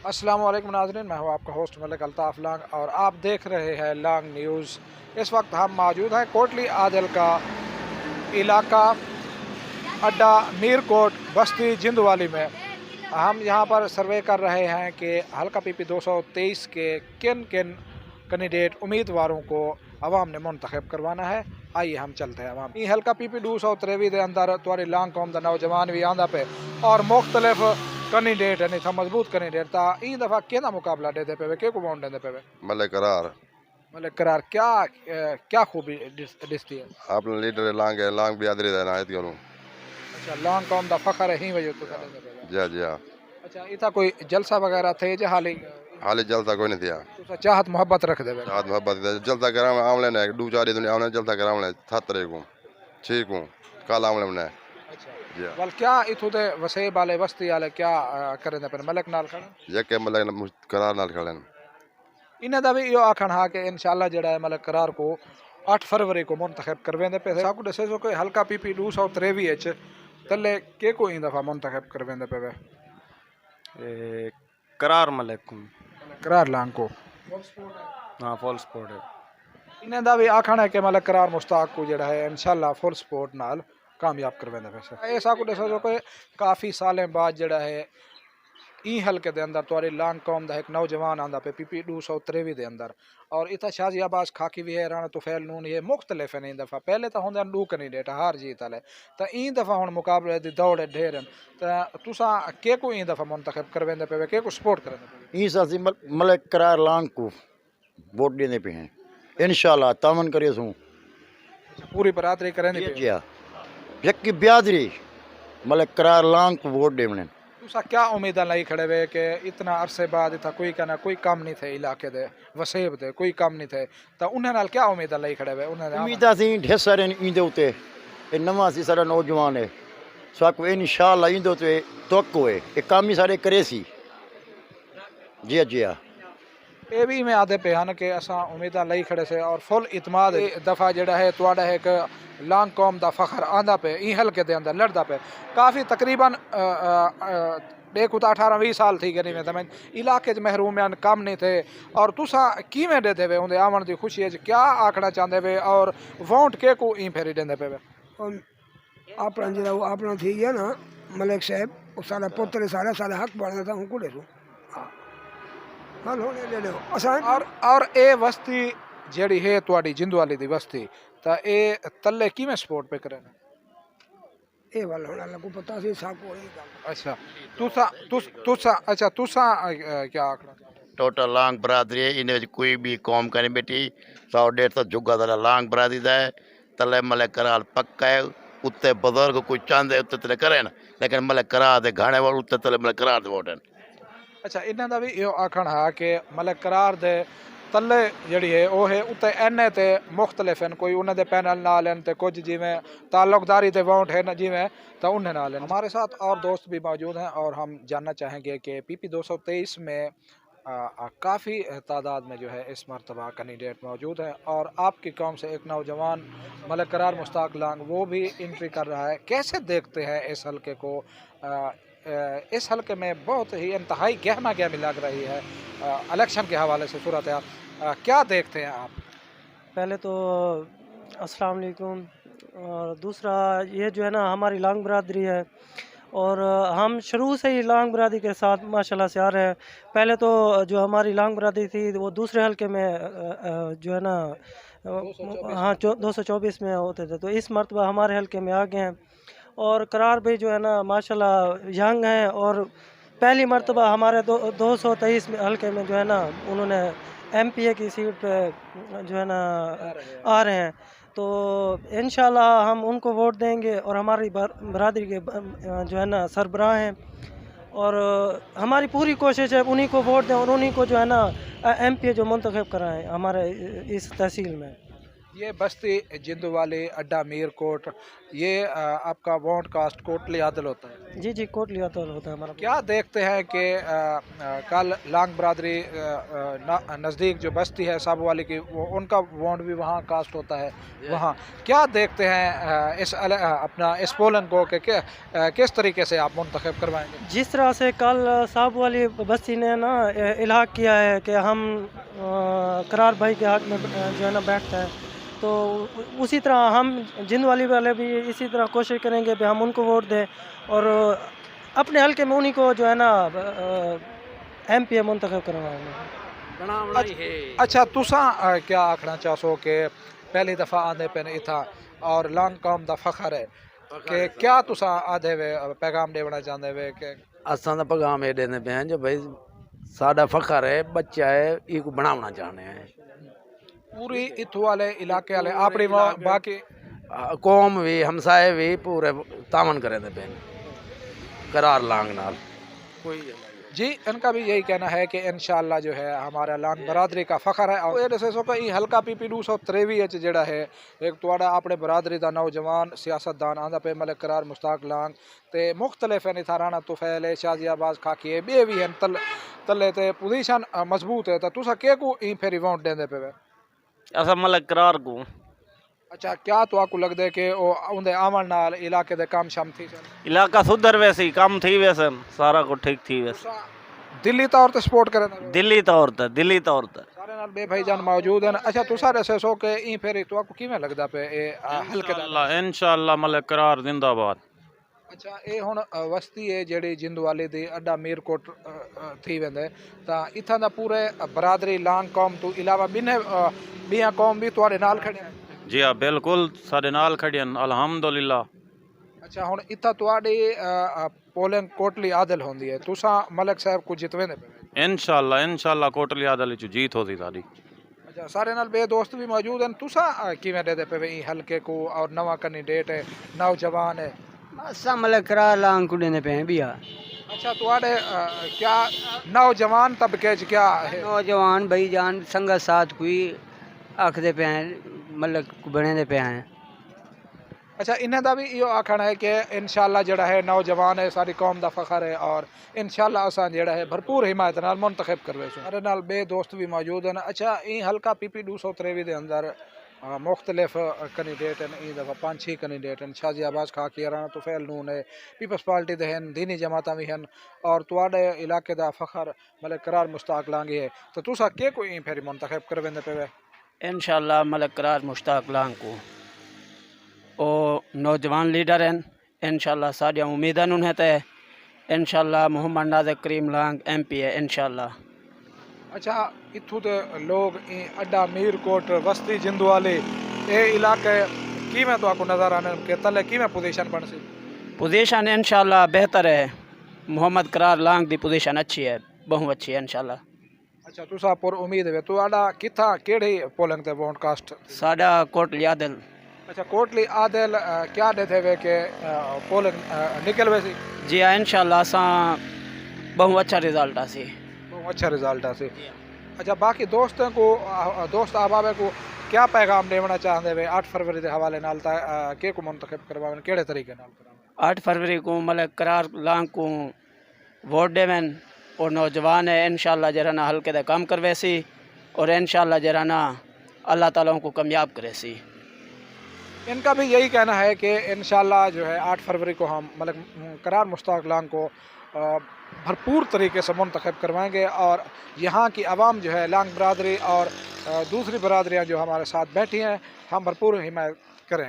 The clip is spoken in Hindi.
अस्सलाम वालेकुम नाज़रीन, मैं हूँ आपका होस्ट मलिक अल्ताफ़ लांग और आप देख रहे हैं लांग न्यूज़। इस वक्त हम मौजूद हैं कोटली आदिल का इलाका अड्डा मीरकोट बस्ती जिंदवाली में। हम यहाँ पर सर्वे कर रहे हैं कि हल्का पीपी 223 के किन किन कैंडिडेट उम्मीदवारों को अवाम ने मुंतखब करवाना है। आइए हम चलते हैं अवाम हल्का पीपी 223 के अंदर तुआरी लांग कौम का नौजवान भी आंदा पे और मुख्तलिफ कैंडिडेट है था मजबूत कैंडिडेट था ई दफा केदा मुकाबला देते पे के को वोट देते पे मलिक करार मतलब करार क्या क्या खूबी दिसती है। अपना लीडर लांग है, लांग बिरादरी दा नायत करूं। अच्छा लांग कौम दा फखर है ही वजह तो देते पे। जी जी हाँ। अच्छा इतना कोई जलसा वगैरह थे जो हाल ही हाले जलता कोई नहीं थिया। तो चाहत मोहब्बत रख देवे चाहत मोहब्बत जलता कराम आमले ने दो चार दिन आमले जलता कराम ने थतरे को ठीक हूं कल आमले ने। अच्छा जी वल क्या इथु दे वसे वाले बस्ती वाले क्या करें पे मलक नाल खड़ा यके मलिक करार नाल खड़न। इन्हें दा भी यो आखन हा कि इंशाल्लाह जड़ा है मलक करार को 8 फरवरी को मुंतखब करवेंदे पे साकु दसे जो कोई हल्का पीपी 223 एच तले के को इन दफा मुंतखब करवेंदे पे करार मलिक करार लांग को हाँ फुल स्पोर्ट है। इन्हें दा भी आखन है कि मलक करार मुश्ताक को जड़ा है इंशाल्लाह फुल सपोर्ट नाल कामयाब करवेंदे पे ए साकु दसे जो कोई काफ़ी सालें बाद जड़ा है ई हल्के दे अंदर तुआरी लांग कौम दा एक नौजवान आंदा पे पीपी 223 दे अंदर और इतना शाजी आबाज खाकी भी है राणा तुफैल नून ये मुख्तलिफ है इन दफ़ा पहले तो होंदे दो कैंडिडेट हार जीत वाले तो ई दफ़ा हुन मुकाबले दी दौड़ ढेर तो तुसा के को ई दफ़ा मुंतखब करवेंदे पे के को सपोर्ट करेंदे पे ई सासी मलिक करार लांग को वोट देने पे हैं इंशाल्लाह तामन करे सूं पूरी बरादरी करेंदे पे यक्की बिरादरी मलिक करार लांग को वोट देवने। तुसा क्या उम्मीद लाई खड़े वे कि इतना अरसे बाद इतना कोई कहना कोई काम नहीं थे इलाके दे वसेब दे कोई काम नहीं थे तो उन्हें नाल क्या उम्मीद लाई खड़े वे उन्हें उम्मीद सी ढेर सारे इंदे उते ए नवा सी सारा नौजवान है साको इंशाल्लाह इंदे उते तवक्को है ए काम ही सारे करे सी जी जी हाँ। ये भी मैं आदे पे हैं कि असा उम्मीद लाई खड़े से और फुल इतमाद दफ़ा जड़ा है तुआड़ा एक लांग कौम दा फखर आंदा पे ई हल्के दे अंदर लड़दा पे काफ़ी तकरीबन देखो तो 18-20 साल थी गनी में तमें इलाके च महरूमियान कम नहीं थे और तुसा किवें दे देवे उनके आवन की खुशी है क्या आखना चाहते वे और वोट के को ई फेरी देंदे पे अपना जो अपना थी गया ना मलिक साहब वो सारा पुत्र सारा सारा हक बनता था उनको ले और ए बस्ती जेड़ी है तुआडी जिंदवाली दी बस्ती ता ए तल्ले किवें सपोर्ट पे करें ए वाला होना लगू पता सी साको ही गल। अच्छा तुसा अच्छा तुसा क्या आखना टोटल लांग बरादरी है इन कोई भी कौम का नहीं बेटी 100-150 जुगा दा लांग बरादरी दा है तले मलिक करार पक्का है उत्ते बुजुर्ग कोई चांदे उत्ते तले करे ना लेकिन मलिक करार दे घाणे वाल उत्ते तले मलिक करार दे वोट हैं। अच्छा इन्हां दा भी यो आखण हा कि मलिक करार दे तले जड़ी है वो है उत्ते एने ते मुख्तलिफ हैं कोई उन्हें दे पैनल नाल हैं ते कुछ जिवें ताल्लुकदारी ते वोट है ना जिवें तो उन्हें नाल हैं। हमारे साथ और दोस्त भी मौजूद हैं और हम जानना चाहेंगे कि पीपी 223 में काफ़ी तादाद में जो है इस मरतबा कैंडिडेट मौजूद हैं और आपकी कौम से एक नौजवान मलिक करार मुश्ताक लांग वो भी एंट्री कर रहा है। कैसे देखते हैं इस हल्के को इस हल्के में बहुत ही इंतहाई गहमा गहमी लग रही है इलेक्शन के हवाले से सूरत हाल क्या देखते हैं आप। पहले तो अस्सलाम वालेकुम और दूसरा ये जो है ना हमारी लांग बरादरी है और हम शुरू से ही लांग बरादरी के साथ माशाल्लाह से आ रहे हैं। पहले तो जो हमारी लांग बरादरी थी वो दूसरे हल्के में जो है ना हाँ 224 में होते थे तो इस मरतबा हमारे हल्के में आ गए हैं और करार भी जो है ना माशाल्लाह यंग हैं और पहली मरतबा हमारे 223 हल्के में जो है ना उन्होंने एमपीए की सीट पे जो है ना आ रहे हैं तो इंशाल्लाह हम उनको वोट देंगे और हमारी बरादरी के जो है ना सरबराह हैं और हमारी पूरी कोशिश है उन्हीं को वोट दें और उन्हीं को जो है ना एमपीए जो मुंतखब कराएं हमारे इस तहसील में। ये बस्ती जिंदवाली अड्डा मीरकोट ये आपका वोट कास्ट कोटली आदल होता है। जी जी कोटली आदल होता है हमारा। क्या देखते हैं कि कल लांग बरादरी नज़दीक जो बस्ती है साबू वाली की वो उनका वोट भी वहाँ कास्ट होता है वहाँ, क्या देखते हैं अपना इस पोलिंग को कि किस तरीके से आप मुंतखब करवाएंगे? जिस तरह से कल साहब वाली बस्ती ने ना इल्हाक किया है कि हम करार भाई के हक में जो है ना बैठता है, तो उसी तरह हम जिंद वाले भी इसी तरह कोशिश करेंगे कि हम उनको वोट दें और अपने हल्के में उन्हीं को जो है ना MP मुंतखब करवाएंगे। अच्छा तुसा क्या आखना चाहो कि पहली दफ़ा आने पे इथा और लांग कौम दा फखर है कि क्या तुसा आधे वे पैगाम देना चाहते वे कि असां दा पैगाम ये देने पे हैं जो भाई साडा फखर है बच्चा है इको बनाना चाहते हैं पूरी इथु वाले इलाके वाले अपनी बाकी कौम भी हमसाए भी पूरे तामन करे पे करार लांग नाल कोई जी इनका भी यही कहना है कि इंशाअल्लाह जो है हमारा लांग बरादरी का फखर है। और ये सो का हल्का PP 223 जड़ा है एक तुआड़ा अपने बरादरी का नौजवान सियासतदान आंदा पे मलिक करार मुश्ताक लांग ते मुख्तलिफ हैं इथा राणा तुफैल है शाजियाबाज खाकी है बे भी हैं तले ते पोजीशन मजबूत है। तो तुसा के को ई फेरी वोट देंदे पे? असा मलिक करार को। अच्छा क्या तो आपको लगता है कि उनके आवन नाल इलाके दे काम शाम थी सन इलाका सुधर वैसे काम थी वैसे सारा कुछ ठीक थी वैसे दिल्ली तौर ते सपोर्ट करें दिल्ली तौर ते सारे नाल बे भाईजान मौजूद हैं। अच्छा तुसा दसे सो के ई फेरी तो आपको किवें लगदा पे ए हल्के दा? इंशाअल्लाह मलिक करार जिंदाबाद। अच्छा ये हुण वस्ती है जेड़ी जिंदवाली दी अड्डा मीरकोट थी वेंदे ता इथां दा पूरे बरादरी लांग कौम तो इलावा बिया कौम भी तुहाडे नाल खड़े हैं? जी हाँ बिल्कुल साडे नाल खड़े हैं अल्हम्दुलिल्लाह। अच्छा हुण इथा तुहाडी पोलिंग कोटली आदल होंदी है तुसा मलिक साहब को जितवेंदे पे? इंशाअल्लाह कोटली आदल च जीत होती साडी। अच्छा सारे नाल बे दोस्त भी मौजूद हैं तुसा किवें दे पे ई हल्के को और नवा कैंडिडेट है नौजवान है? असां मलिक करार लांग को देने पे हैं भैया। अच्छा तुहाडे क्या नौजवान तबके च क्या है? नौजवान भाईजान संगत साथ कोई आखदे पे हैं मलिक को बने पे हैं। अच्छा इन्हें दा भी यो आखना है कि इंशाअल्लाह जड़ा है नौजवान है सारी कौम दा फखर है और इंशाअल्लाह असां जड़ा है भरपूर हिमायत नाल मुंतखब करवे सो। अरे नाल बे दोस्त भी मौजूद हैं। अच्छा ई हल्का PP 223 दे अंदर मुख्तलिफ कैंडिडेट हैं ई दफ़ा 5-6 कैंडिडेट हैं शाजियाबाज खाकी राणा तुफैल नून है पीपल्स पार्टी दे हैं दीनी जमात भी हैं और तुहाडे इलाके दा फखर मलिक करार मुश्ताक लांगी है तो तुसा के कोई ई फेरी मुंतखब करवेंदे पे? इंशाअल्लाह मलिक करार मुश्ताक लांग को ओ नौजवान लीडर हैं इंशाअल्लाह साडियां उम्मीदां उन्हें ते इंशाअल्लाह मोहम्मद नाज़िर करीम लांग MP है इंशाअल्लाह। अच्छा इथू दे लोग अड्डा मीरकोट वस्ती जिंदवाली ये इलाके किवें तो आपको नज़र आने के तले किवें पोजीशन बन सी? पोजीशन इंशाअल्लाह बेहतर है मोहम्मद करार लांग दी पोजीशन अच्छी है बहुत अच्छी है इंशाअल्लाह। अच्छा तुसा पर उम्मीद है तुहाडा किथा केड़ी पोलिंग ते वोट कास्ट? साडा कोटली आदल। अच्छा कोटली आदल क्या देते वे के पोलिंग निकल वैसी? जी हाँ इंशाअल्लाह असां बहुत अच्छा रिजल्ट आसी। बहुत अच्छा रिजल्ट आसी। अच्छा बाकी दोस्तों को दोस्त अहबाब को क्या पैगाम देना चाहते वे 8 फरवरी के हवाले नाल के को मुंतखब करवावन केड़े तरीके नाल करावन? 8 फरवरी को मलिक करार लांग को वोट देवन और नौजवान है इंशाअल्लाह जराना हल्के दा काम करवेसी और इंशाअल्लाह जराना अल्लाह ताला को कामयाब करेसी। इनका भी यही कहना है कि इंशाअल्लाह जो है 8 फरवरी को हम मलिक करार मुश्ताक लांग को भरपूर तरीके से मुंतखब करवाएंगे और यहाँ की आवाम जो है लांग बरादरी और दूसरी बरादरियाँ जो हमारे साथ बैठी हैं हम भरपूर हिमायत करेंगे।